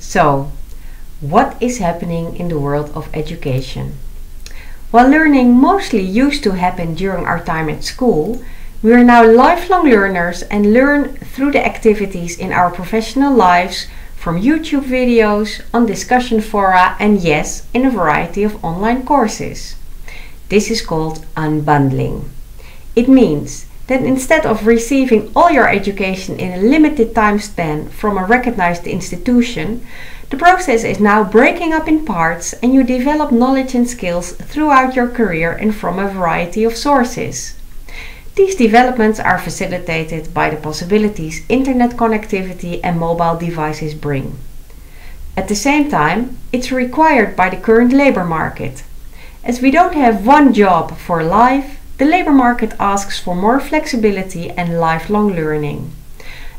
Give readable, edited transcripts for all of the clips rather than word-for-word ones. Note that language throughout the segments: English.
So, what is happening in the world of education? While learning mostly used to happen during our time at school, we are now lifelong learners and learn through the activities in our professional lives, from YouTube videos, on discussion fora, and yes, in a variety of online courses. This is called unbundling. It means that instead of receiving all your education in a limited time span from a recognized institution, the process is now breaking up in parts and you develop knowledge and skills throughout your career and from a variety of sources. These developments are facilitated by the possibilities internet connectivity and mobile devices bring. At the same time, it's required by the current labor market. As we don't have one job for life, the labor market asks for more flexibility and lifelong learning.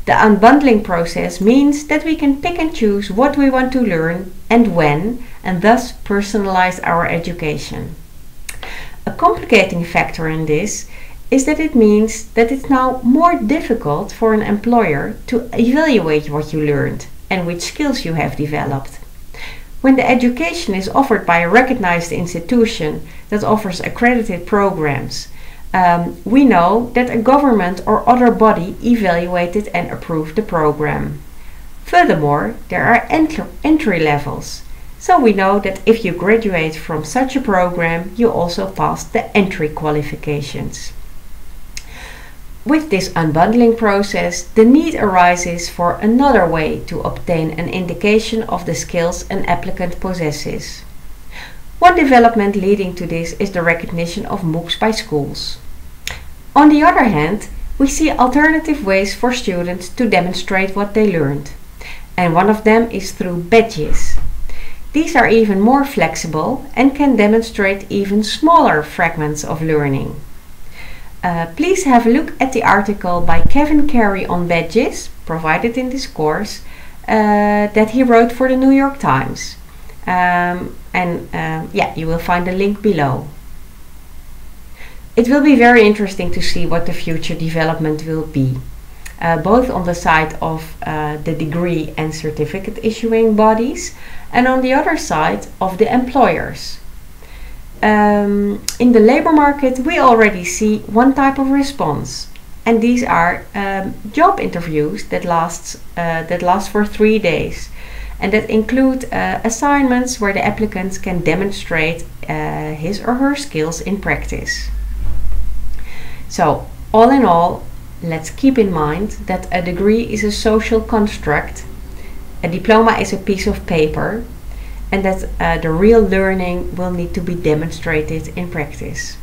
The unbundling process means that we can pick and choose what we want to learn and when, and thus personalize our education. A complicating factor in this is that it means that it's now more difficult for an employer to evaluate what you learned and which skills you have developed. When the education is offered by a recognized institution that offers accredited programs, we know that a government or other body evaluated and approved the program. Furthermore, there are entry levels, so we know that if you graduate from such a program, you also passed the entry qualifications. With this unbundling process, the need arises for another way to obtain an indication of the skills an applicant possesses. One development leading to this is the recognition of MOOCs by schools. On the other hand, we see alternative ways for students to demonstrate what they learned, and one of them is through badges. These are even more flexible and can demonstrate even smaller fragments of learning. Please have a look at the article by Kevin Carey on badges, provided in this course, that he wrote for the New York Times. You will find the link below. It will be very interesting to see what the future development will be, both on the side of the degree and certificate issuing bodies, and on the other side of the employers. In the labor market, we already see one type of response, and these are job interviews that last for 3 days, and that include assignments where the applicants can demonstrate his or her skills in practice. So, all in all, let's keep in mind that a degree is a social construct, a diploma is a piece of paper, and that the real learning will need to be demonstrated in practice.